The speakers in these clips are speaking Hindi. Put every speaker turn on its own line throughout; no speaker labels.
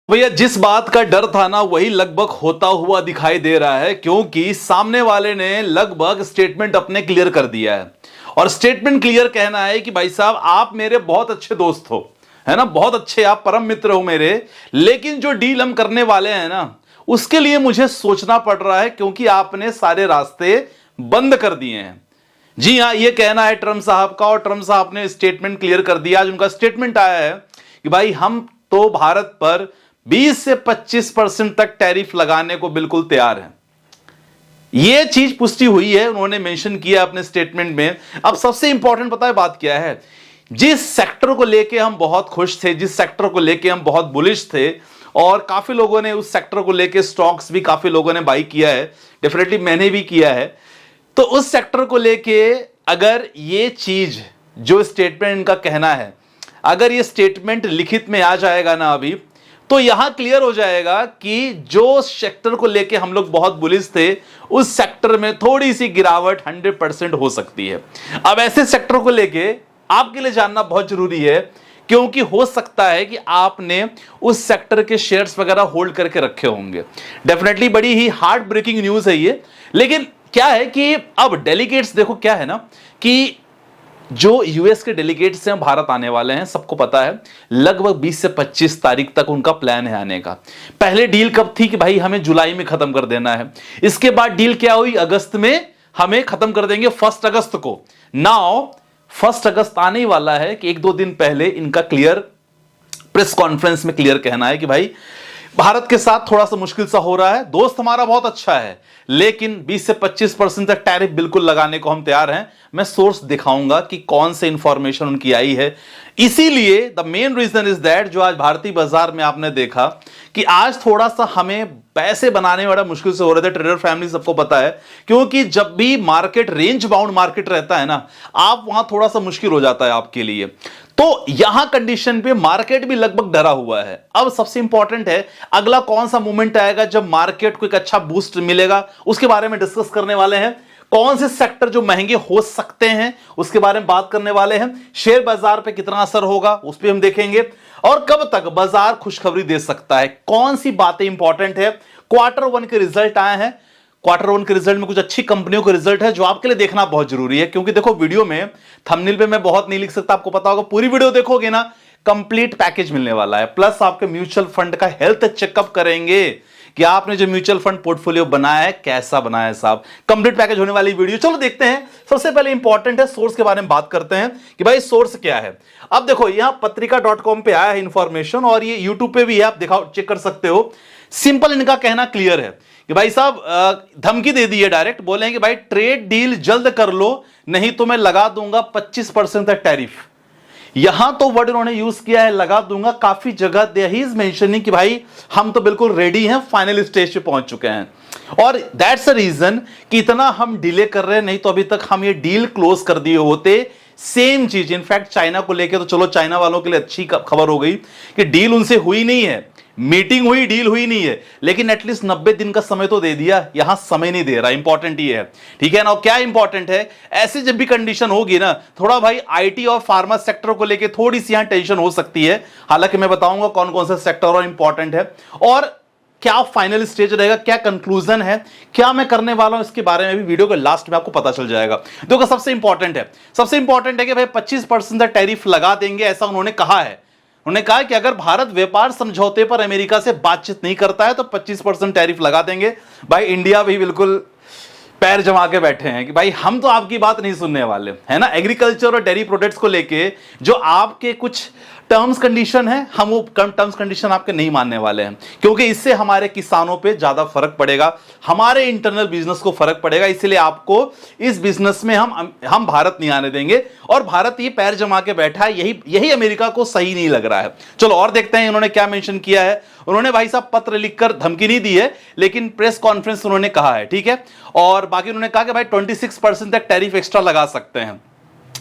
भैया जिस बात का डर था ना वही लगभग होता हुआ दिखाई दे रहा है, क्योंकि सामने वाले ने लगभग स्टेटमेंट अपने क्लियर कर दिया है। और स्टेटमेंट क्लियर कहना है कि भाई साहब आप मेरे बहुत अच्छे दोस्त हो, है ना, बहुत अच्छे आप परम मित्र हो मेरे, लेकिन जो डील हम करने वाले हैं ना उसके लिए मुझे सोचना पड़ रहा है, क्योंकि आपने सारे रास्ते बंद कर दिए हैं। जी हां, यह कहना है ट्रम्प साहब का, और ट्रम्प साहब ने स्टेटमेंट क्लियर कर दिया। आज उनका स्टेटमेंट आया है कि भाई हम तो भारत पर 20 से 25% तक टैरिफ लगाने को बिल्कुल तैयार हैं। यह चीज पुष्टि हुई है, उन्होंने मेंशन किया अपने स्टेटमेंट में। अब सबसे इंपॉर्टेंट पता है बात क्या है, जिस सेक्टर को लेके हम बहुत खुश थे, जिस सेक्टर को लेके हम बहुत बुलिश थे, और काफी लोगों ने उस सेक्टर को लेके स्टॉक्स भी काफी लोगों ने बाई किया है, डेफिनेटली मैंने भी किया है। तो उस सेक्टर को लेके अगर ये चीज जो स्टेटमेंट इनका कहना है, अगर ये स्टेटमेंट लिखित में आ जाएगा ना अभी, तो यहां क्लियर हो जाएगा कि जो सेक्टर को लेके हम लोग बहुत बुलिश थे उस सेक्टर में थोड़ी सी गिरावट 100% हो सकती है। अब ऐसे सेक्टर को लेके आपके लिए जानना बहुत जरूरी है, क्योंकि हो सकता है कि आपने उस सेक्टर के शेयर्स वगैरह होल्ड करके रखे होंगे। डेफिनेटली बड़ी ही हार्ट ब्रेकिंग न्यूज है ये। लेकिन क्या है कि अब डेलीगेट्स देखो क्या है ना, कि जो यूएस के डेलीगेट्स हैं भारत आने वाले हैं, सबको पता है लगभग 20 से 25 तारीख तक उनका प्लान है आने का। पहले डील कब थी कि भाई हमें जुलाई में खत्म कर देना है, इसके बाद डील क्या हुई, अगस्त में हमें खत्म कर देंगे 1 अगस्त को। नाउ 1 अगस्त आने ही वाला है कि 1-2 दिन पहले इनका क्लियर प्रेस कॉन्फ्रेंस में क्लियर कहना है कि भाई भारत के साथ थोड़ा सा मुश्किल सा हो रहा है, दोस्त हमारा बहुत अच्छा है, लेकिन 20 से 25% तक टैरिफ बिल्कुल लगाने को हम तैयार हैं। मैं सोर्स दिखाऊंगा कि कौन से इंफॉर्मेशन उनकी आई है। इसीलिए the main reason is that जो आज भारतीय बाजार में आपने देखा कि आज थोड़ा सा हमें पैसे बनाने में बड़ा मुश्किल से हो रहे थे ट्रेडर फैमिली, सबको पता है, क्योंकि जब भी मार्केट रेंज बाउंड मार्केट रहता है ना, आप वहां थोड़ा सा मुश्किल हो जाता है आपके लिए। तो यहां कंडीशन पे मार्केट भी लगभग डरा हुआ है। अब सबसे इंपॉर्टेंट है अगला कौन सा मूवमेंट आएगा जब मार्केट को एक अच्छा बूस्ट मिलेगा, उसके बारे में डिस्कस करने वाले हैं। कौन से सेक्टर जो महंगे हो सकते हैं उसके बारे में बात करने वाले हैं। शेयर बाजार पे कितना असर होगा उस पर हम देखेंगे, और कब तक बाजार खुशखबरी दे सकता है, कौन सी बातें इंपॉर्टेंट है। Q1 के रिजल्ट आए हैं, Q1 के रिजल्ट में कुछ अच्छी कंपनियों के रिजल्ट है जो आपके लिए देखना बहुत जरूरी है, क्योंकि देखो वीडियो में थंबनेल पे मैं बहुत नहीं लिख सकता, आपको पता होगा, पूरी वीडियो देखोगे ना कंप्लीट पैकेज मिलने वाला है। प्लस आपके म्यूचुअल फंड का हेल्थ चेकअप करेंगे कि आपने जो म्यूचुअल फंड पोर्टफोलियो बनाया है कैसा बनाया है साहब, कंप्लीट पैकेज होने वाली वीडियो। चलो देखते हैं। सबसे पहले इंपॉर्टेंट है सोर्स के बारे में बात करते हैं कि भाई सोर्स क्या है। अब देखो यहां पत्रिका.com पे आया है इंफॉर्मेशन, और ये यूट्यूब पे भी है, आप दिखाओ चेक कर सकते हो। सिंपल इनका कहना क्लियर है कि भाई साहब धमकी दे दी है, डायरेक्ट बोले हैं कि भाई ट्रेड डील जल्द कर लो, नहीं तो मैं लगा दूंगा 25% तक टैरिफ। यहां तो वर्ड उन्होंने यूज किया है लगा दूंगा, काफी जगह देयर ही इज मेंशनिंग कि भाई हम तो बिल्कुल रेडी हैं, फाइनल स्टेज पे पहुंच चुके हैं, और दैट्स अ रीजन कि इतना हम डिले कर रहे हैं, नहीं तो अभी तक हम ये डील क्लोज कर दिए होते। सेम चीज इनफैक्ट चाइना को लेकर, तो चलो चाइना वालों के लिए अच्छी खबर हो गई कि डील उनसे हुई नहीं है, मीटिंग हुई, डील हुई नहीं है, लेकिन एटलीस्ट 90 दिन का समय तो दे दिया। यहां समय नहीं दे रहा, इंपॉर्टेंट ये है, ठीक है ना। और क्या इंपॉर्टेंट है, ऐसे जब भी कंडीशन होगी ना, थोड़ा भाई आईटी और फार्मा सेक्टर को लेके थोड़ी सी यहां टेंशन हो सकती है। हालांकि मैं बताऊंगा कौन कौन सा सेक्टर और इंपॉर्टेंट है, और क्या फाइनल स्टेज रहेगा, क्या कंक्लूजन है, क्या मैं करने वाला हूं, इसके बारे में भी वीडियो के लास्ट में आपको पता चल जाएगा। देखो सबसे इंपॉर्टेंट है कि भाई 25% तक टैरिफ लगा देंगे, ऐसा उन्होंने कहा है। उन्होंने कहा कि अगर भारत व्यापार समझौते पर अमेरिका से बातचीत नहीं करता है तो 25% टैरिफ लगा देंगे। भाई इंडिया भी बिल्कुल पैर जमा के बैठे हैं कि भाई हम तो आपकी बात नहीं सुनने वाले, है ना। एग्रीकल्चर और डेयरी प्रोडक्ट्स को लेके जो आपके कुछ टर्म्स कंडीशन है, हम वो टर्म्स कंडीशन आपके नहीं मानने वाले हैं, क्योंकि इससे हमारे किसानों पे ज्यादा फर्क पड़ेगा, हमारे इंटरनल बिजनेस को फर्क पड़ेगा। इसलिए आपको इस बिजनेस में हम भारत नहीं आने देंगे, और भारत ये पैर जमा के बैठा है, यही अमेरिका को सही नहीं लग रहा है। चलो और देखते हैं इन्होंने क्या मेंशन किया है। उन्होंने भाई साहब पत्र लिखकर धमकी नहीं दी है, लेकिन प्रेस कॉन्फ्रेंस उन्होंने कहा है, ठीक है। और बाकी उन्होंने कहा कि भाई 26% तक टैरिफ एक्स्ट्रा लगा सकते हैं,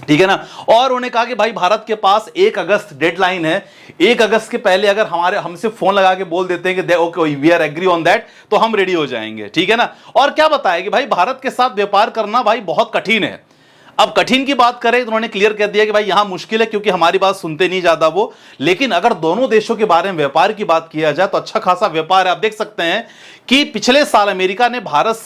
ठीक है ना। और उन्होंने कहा कि भाई भारत के पास 1 अगस्त डेडलाइन है, 1 अगस्त के पहले अगर हमसे फोन लगा के बोल देते हैं कि okay we are agree on that, तो हम रेडी हो जाएंगे, ठीक है ना। और क्या बताया कि भाई भारत के साथ व्यापार करना भाई बहुत कठिन है। अब कठिन की बात करें तो उन्होंने क्लियर कर दिया कि भाई यहां मुश्किल है क्योंकि हमारी बात सुनते नहीं ज्यादा वो। लेकिन अगर दोनों देशों के बारे में व्यापार की बात किया जाए तो अच्छा खासा व्यापार है। आप देख सकते हैं कि पिछले साल अमेरिका ने भारत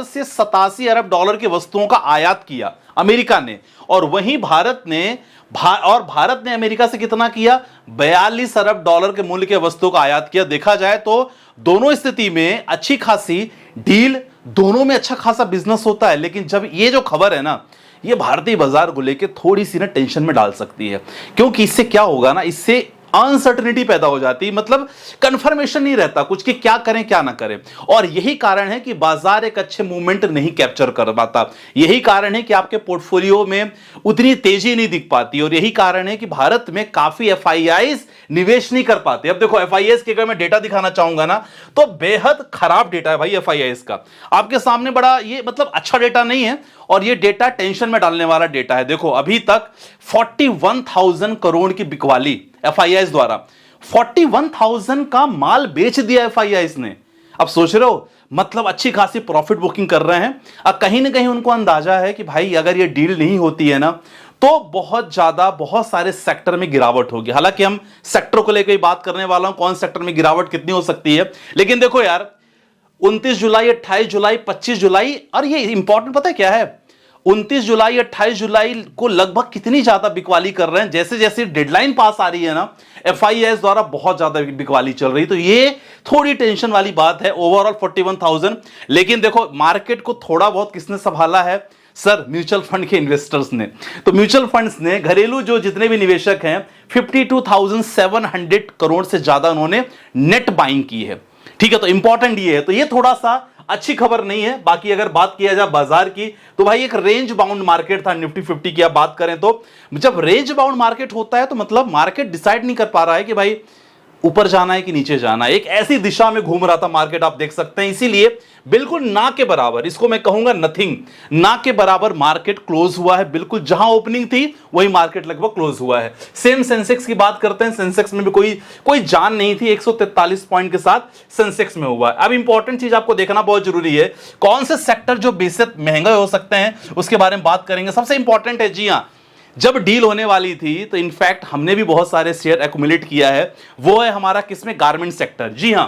से 87 अरब डॉलर की वस्तुओं का आयात किया, अमेरिका ने। और वहीं भारत ने अमेरिका से कितना किया? 42 अरब डॉलर के मूल्य के वस्तुओं का आयात किया। देखा जाए तो दोनों स्थिति में अच्छी खासी डील, दोनों में अच्छा खासा बिजनेस होता है। लेकिन जब ये जो खबर है ना, ये भारतीय बाजार को लेकर थोड़ी सी ना टेंशन में डाल सकती है, क्योंकि इससे क्या होगा ना, इससे अनसर्टेनिटी पैदा हो जाती है, मतलब कंफर्मेशन नहीं रहता कुछ कि क्या करें क्या ना करें। और यही कारण है कि बाजार एक अच्छे मूवमेंट नहीं कैप्चर कर पाता, यही कारण है कि आपके पोर्टफोलियो में उतनी तेजी नहीं दिख पाती, और यही कारण है कि भारत में काफी एफआईआईज निवेश नहीं कर पाते। अब देखो एफआईआईज के अगर मैं डेटा दिखाना चाहूंगा ना, तो बेहद खराब डेटा है भाई एफआईआईज का। आपके सामने बड़ा ये मतलब अच्छा डेटा नहीं है, और ये डेटा टेंशन में डालने वाला डेटा है। देखो अभी तक 41,000 करोड़ की बिकवाली एफआईआईज द्वारा, 41,000 का माल बेच दिया एफआईआईज ने। अब सोच रहे हो, मतलब अच्छी खासी प्रॉफिट बुकिंग कर रहे हैं। अब कहीं ना कहीं उनको अंदाजा है कि भाई अगर ये डील नहीं होती है ना, तो बहुत सारे सेक्टर में गिरावट होगी। हालांकि हम सेक्टर को लेकर बात करने वाला हूं, कौन सेक्टर में गिरावट कितनी हो सकती है। लेकिन देखो यार, 29 जुलाई, 28 जुलाई, 25 जुलाई, और ये इंपॉर्टेंट पता है क्या है, 29 जुलाई 28 जुलाई को लगभग कितनी ज्यादा बिकवाली कर रहे हैं। जैसे जैसे डेडलाइन पास आ रही है ना, एफआईआईज द्वारा बहुत ज्यादा बिकवाली चल रही है। तो ये थोड़ी टेंशन वाली बात है। ओवरऑल 41,000। लेकिन देखो मार्केट को थोड़ा बहुत किसने संभाला है सर? म्यूचुअल फंड के इन्वेस्टर्स ने। तो म्यूचुअल फंड्स ने, घरेलू जो जितने भी निवेशक हैं, 52,700 करोड़ से ज्यादा उन्होंने नेट बाइंग की है। ठीक है, तो इंपॉर्टेंट ये है। तो ये थोड़ा सा अच्छी खबर नहीं है। बाकी अगर बात किया जाए बाजार की, तो भाई एक रेंज बाउंड मार्केट था निफ्टी 50 की। आप बात करें तो जब रेंज बाउंड मार्केट होता है तो मतलब मार्केट डिसाइड नहीं कर पा रहा है कि भाई ऊपर जाना है कि नीचे जाना है। एक ऐसी दिशा में घूम रहा था मार्केट, आप देख सकते हैं। इसीलिए बिल्कुल ना के बराबर, इसको मैं कहूंगा नथिंग, ना के बराबर मार्केट क्लोज हुआ है। बिल्कुल जहां ओपनिंग थी वही मार्केट लगभग क्लोज हुआ है। सेम सेंसेक्स की बात करते हैं, सेंसेक्स में भी कोई जान नहीं थी, 143 पॉइंट के साथ सेंसेक्स में हुआ है। अब इंपॉर्टेंट चीज आपको देखना बहुत जरूरी है, कौन से सेक्टर जो बेशक महंगे हो सकते हैं उसके बारे में बात करेंगे। सबसे इंपॉर्टेंट है, जी हां, जब डील होने वाली थी तो इनफैक्ट हमने भी बहुत सारे शेयर एक्युमुलेट किया है। वो है हमारा किसमें? Garment sector. जी हां,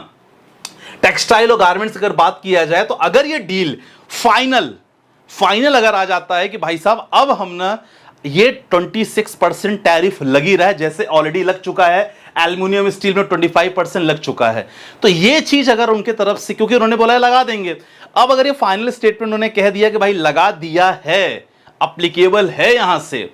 टेक्सटाइल और गारमेंट्स अगर बात किया जाए तो अगर ये डील फाइनल अगर आ जाता है कि भाई साहब अब हम ना ये 26% टैरिफ लगी रहा है, जैसे ऑलरेडी लग चुका है, एल्युमिनियम स्टील में 25% लग चुका है, तो ये चीज अगर उनके तरफ से, क्योंकि उन्होंने बोला है लगा देंगे, अब अगर ये फाइनल स्टेटमेंट उन्होंने कह दिया कि भाई लगा दिया है, अप्लीकेबल है यहां से,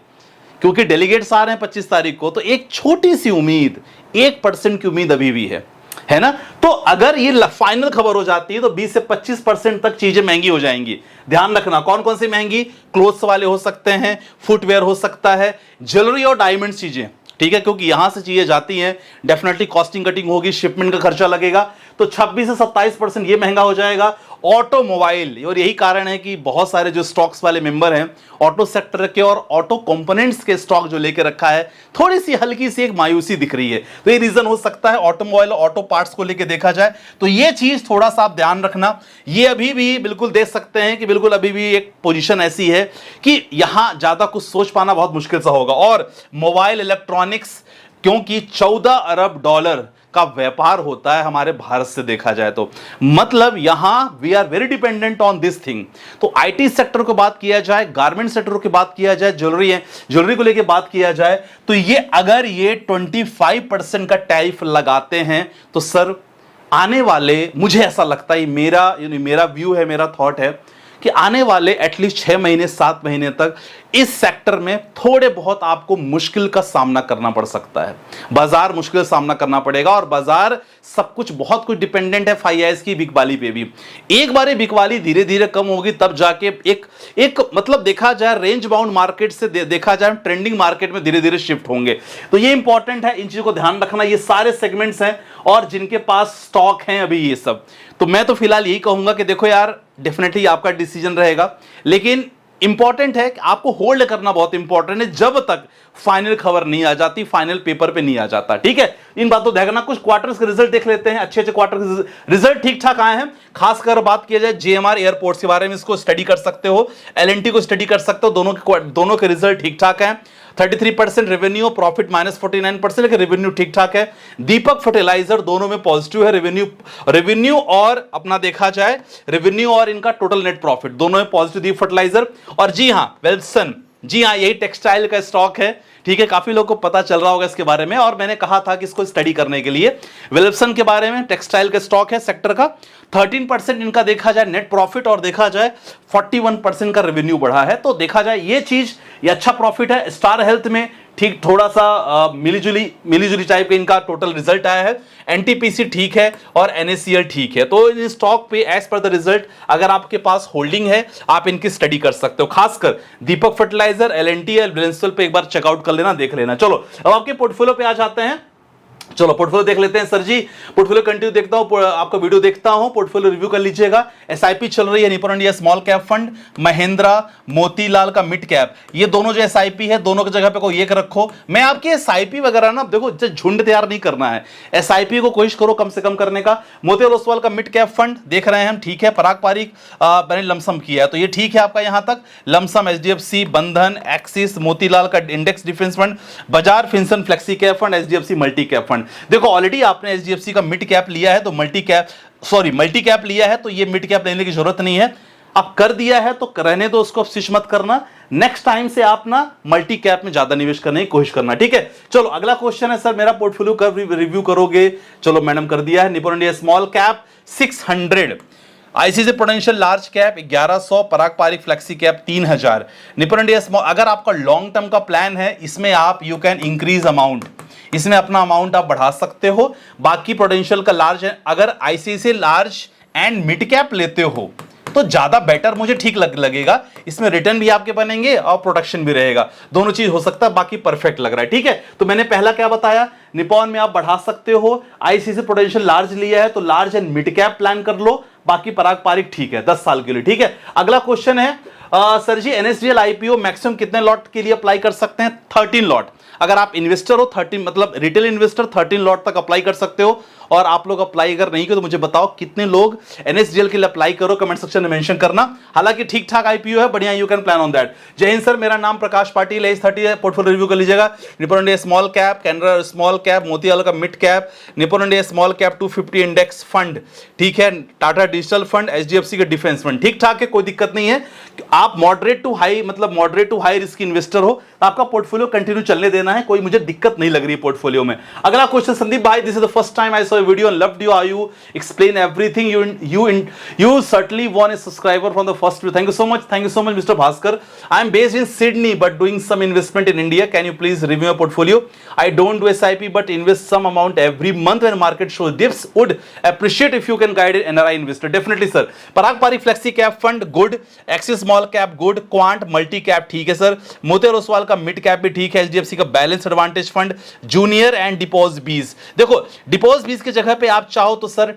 क्योंकि डेलीगेट्स आ रहे हैं 25 तारीख को, तो एक छोटी सी उम्मीद, 1% की उम्मीद अभी भी है ना। तो अगर ये फाइनल खबर हो जाती है तो 20 से 25% तक चीजें महंगी हो जाएंगी। ध्यान रखना कौन कौन सी महंगी? क्लोथ्स वाले हो सकते हैं, फुटवेयर हो सकता है, ज्वेलरी और डायमंड चीजें, ठीक है, क्योंकि यहां से चीजें जाती हैं, डेफिनेटली कॉस्टिंग कटिंग होगी, शिपमेंट का खर्चा लगेगा, तो 26 से 27% ये महंगा हो जाएगा। ऑटोमोबाइल, और यही कारण है कि बहुत सारे जो स्टॉक्स वाले मेंबर हैं ऑटो सेक्टर के और ऑटो कंपोनेंट्स के स्टॉक जो लेके रखा है, थोड़ी सी हल्की सी एक मायूसी दिख रही है। तो ये रीजन हो सकता है ऑटोमोबाइल और ऑटो पार्ट्स को लेके देखा जाए तो ये चीज थोड़ा सा आप ध्यान रखना। ये अभी भी बिल्कुल देख सकते हैं कि बिल्कुल अभी भी एक पोजीशन ऐसी है कि यहां ज्यादा कुछ सोच पाना बहुत मुश्किल सा होगा। और मोबाइल इलेक्ट्रॉनिक्स, क्योंकि 14 अरब डॉलर का व्यापार होता है हमारे भारत से देखा जाए तो, मतलब यहां we are very dependent on this thing. तो आईटी सेक्टर को बात किया जाए, गारमेंट सेक्टर की बात किया जाए, ज्वेलरी को लेके बात किया जाए, तो ये अगर ये 25% का टैरिफ लगाते हैं तो सर आने वाले, मुझे ऐसा लगता है, मेरा व्यू है, मेरा थॉट है कि आने वाले एटलीस्ट 6 महीने 7 महीने तक इस सेक्टर में थोड़े बहुत आपको मुश्किल का सामना करना पड़ सकता है। बाजार मुश्किल का सामना करना पड़ेगा, और बाजार सब कुछ बहुत कुछ डिपेंडेंट है फाइनेंस की बिकवाली पे भी। एक बार ये बिकवाली धीरे धीरे कम होगी तब जाके एक मतलब देखा जाए रेंज बाउंड मार्केट से देखा जाए ट्रेंडिंग मार्केट में धीरे धीरे शिफ्ट होंगे। तो ये इंपॉर्टेंट है, इन चीजों को ध्यान रखना। ये सारे सेगमेंट्स हैं और जिनके पास स्टॉक हैं अभी ये सब, तो मैं तो फिलहाल यही कहूंगा कि देखो यार, डेफिनेटली आपका डिसीजन रहेगा, लेकिन इंपॉर्टेंट है कि आपको होल्ड करना बहुत इंपॉर्टेंट है जब तक फाइनल खबर नहीं आ जाती, फाइनल पेपर पे नहीं आ जाता। ठीक है, इन बातों को देखना। कुछ क्वार्टर्स के रिजल्ट देख लेते हैं। अच्छे क्वार्टर के रिजल्ट ठीक ठाक आए हैं। खासकर बात किया जाए जेएमआर एयरपोर्ट्स के बारे में, इसको स्टडी कर सकते हो, एलएनटी को स्टडी कर सकते हो। दोनों के रिजल्ट ठीक ठाक हैं। 33% रेवेन्यू, प्रॉफिट -49%, लेकिन रेवेन्यू ठीक ठाक है। दीपक फर्टिलाइजर दोनों में पॉजिटिव है। रेवेन्यू और अपना देखा जाए, रेवेन्यू और इनका टोटल नेट प्रॉफिट दोनों में पॉजिटिव दीपक फर्टिलाइजर। और जी हां, वेल्सन, जी हां, यही टेक्सटाइल का स्टॉक है। ठीक है, काफी लोगों को पता चल रहा होगा इसके बारे में, और मैंने कहा था कि इसको स्टडी करने के लिए। विल्सन के बारे में, टेक्सटाइल का स्टॉक है सेक्टर का। 13% इनका देखा जाए नेट प्रॉफिट, और देखा जाए 41% का रेवेन्यू बढ़ा है। तो देखा जाए ये चीज, ये अच्छा प्रॉफिट है। स्टार हेल्थ में ठीक थोड़ा सा मिलीजुली टाइप का इनका टोटल रिजल्ट आया है। एनटीपीसी ठीक है और एनएससीएल ठीक है। तो इन स्टॉक पे एज पर द रिजल्ट अगर आपके पास होल्डिंग है, आप इनकी स्टडी कर सकते हो। खासकर दीपक फर्टिलाइजर, एलएनटी, ब्रिंसल पे एक बार चेकआउट कर लेना, देख लेना। चलो अब आपके पोर्टफोलियो पे आ जाते हैं। चलो पोर्टफोलियो देख लेते हैं। सर जी पोर्टफोलियो कंटिन्यू देखता हूं, आपका वीडियो देखता हूं, पोर्टफोलियो रिव्यू कर लीजिएगा। एसआईपी चल रही है Nippon India small cap fund, Mahindra, Motilal का मिड कैप, ये दोनों जो एसआईपी है, दोनों की जगह पे कोई एक रखो। मैं आपकी एसआईपी वगैरह ना, देखो झुंड तैयार नहीं करना है, एसआईपी को कोशिश करो कम से कम करने का। मोतीलाल ओसवाल का मिड कैप फंड देख रहे हैं हम, ठीक है। पराग पारिक मैंने लमसम किया है, तो ये ठीक है आपका यहां तक। Lump sum HDFC, Bandhan, Axis, Motilal का index defence fund, Bajaj Finserv flexi cap fund, HDFC multi cap fund. देखो ऑलरेडी आपने एचडीएफसी का मिड कैप लिया है, तो मल्टी कैप लिया है, तो ये मिड कैप लेने की जरूरत नहीं है। अब कर दिया है तो रहने दो उसको, स्विच मत करना। नेक्स्ट टाइम से आप ना मल्टी कैप में ज्यादा निवेश करने की कोशिश करना, ठीक है। चलो अगला क्वेश्चन है, सर मेरा पोर्टफोलियो कब रिव्यू करोगे? चलो मैडम कर दिया है। Nippon India small cap 600, ICICI Prudential large cap 1100, Parag Parikh flexi cap 3000। Nippon India small, अगर आपका लॉन्ग टर्म का प्लान है, इसमें आप यू कैन इंक्रीज अमाउंट, इसमें अपना अमाउंट आप बढ़ा सकते हो। बाकी प्रूडेंशियल का लार्ज है, अगर ICC large and mid cap लेते हो तो ज्यादा बेटर मुझे ठीक लगेगा। इसमें रिटर्न भी आपके बनेंगे और प्रोटेक्शन भी रहेगा, दोनों चीज हो सकता है। बाकी परफेक्ट लग रहा है, ठीक है। तो मैंने पहला क्या बताया, निप्पॉन में आप बढ़ा सकते हो। आईसीसी प्रूडेंशियल लार्ज लिया है तो large and mid cap plan कर लो। बाकी पराग पारिक ठीक है 10 साल के लिए, ठीक है। अगला क्वेश्चन है सर जी एनएसडीएल आईपीओ मैक्सिमम कितने लॉट के लिए अप्लाई कर सकते हैं? 13 लॉट। अगर आप इन्वेस्टर हो 13, मतलब रिटेल इन्वेस्टर 13 लॉट तक अप्लाई कर सकते हो। और आप लोग अप्लाई अगर नहीं किया तो मुझे बताओ कितने लोग एनएसडीएल के लिए अप्लाई करो, कमेंट सेक्शन में मेंशन करना। हालांकि ठीक ठाक आईपीओ है, बढ़िया, you can plan on that. जय हिंद सर, मेरा नाम प्रकाश पाटिल, एज 30 है। पोर्टफोलियो रिव्यू कर लीजिएगा। Nippon India small cap, Canara small cap, Motilal का mid cap, Nippon India small cap 250 index fund, ठीक है। टाटा डिजिटल फंड, एचडीएफसी के डिफेंस फंड, ठीक ठाक है, कोई दिक्कत नहीं है। आप moderate to high risk investor हो, आपका पोर्टफोलियो कंटिन्यू चलने देना है, कोई मुझे दिक्कत नहीं लग रही पोर्टफोलियो में। अगला क्वेश्चन, संदीप भाई, this is the first time I saw a video and loved you, how you explain everything, you certainly won a subscriber from the first video. Thank you so much Mr. Bhaskar. I am based in Sydney but doing some investment in India. Can you please review your portfolio? I don't do SIP but invest some amount every month when market shows dips. Would appreciate if you can guide an NRI investor. Definitely sir. Parag Parik Flexi Cap Fund good, Axis Small Cap good, Quant Multi Cap ठीक है सर। मोतीलाल ओसवाल का मिड कैप भी ठीक है, एचडीएफसी का balance advantage fund, junior and depots बीज। देखो डिपोज बीज की जगह पे आप चाहो तो सर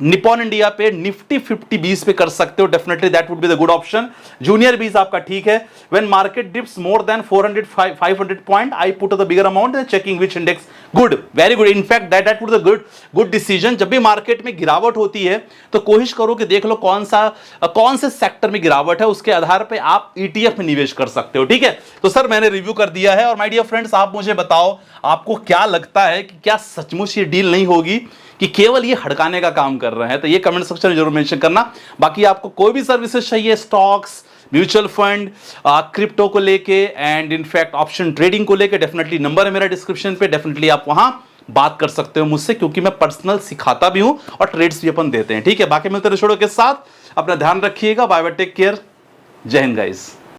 निप्पॉन इंडिया पे निफ्टी 50 20 पे कर सकते हो, definitely that would be the good option. Junior बीज आपका ठीक है। When market dips more than 400 500 point I put the bigger amount and checking which index, good, very good. In fact that would the good decision. जब भी मार्केट में गिरावट होती है तो कोशिश करो कि देख लो कौन से सेक्टर में गिरावट है, उसके आधार पे आप ईटीएफ में निवेश कर सकते हो, ठीक है। तो सर मैंने रिव्यू कर दिया है। और माय डियर फ्रेंड्स, आप मुझे बताओ आपको क्या लगता है कि क्या सचमुच ये डील नहीं होगी कि केवल ये हड़काने का काम कर रहे हैं? तो ये कमेंट सेक्शन में जरूर मेंशन करना। बाकी आपको कोई भी सर्विसेज चाहिए, स्टॉक्स, म्यूचुअल फंड, क्रिप्टो को लेके एंड इनफैक्ट ऑप्शन ट्रेडिंग को लेके, डेफिनेटली नंबर है मेरा डिस्क्रिप्शन पे, डेफिनेटली आप वहां बात कर सकते हो मुझसे, क्योंकि मैं पर्सनल सिखाता भी हूं और ट्रेड्स भी अपन देते हैं, ठीक है। बाकी मिलते हैं के साथ, अपना ध्यान रखिएगा, बाय बाय, टेक केयर, जय हिंद गाइस।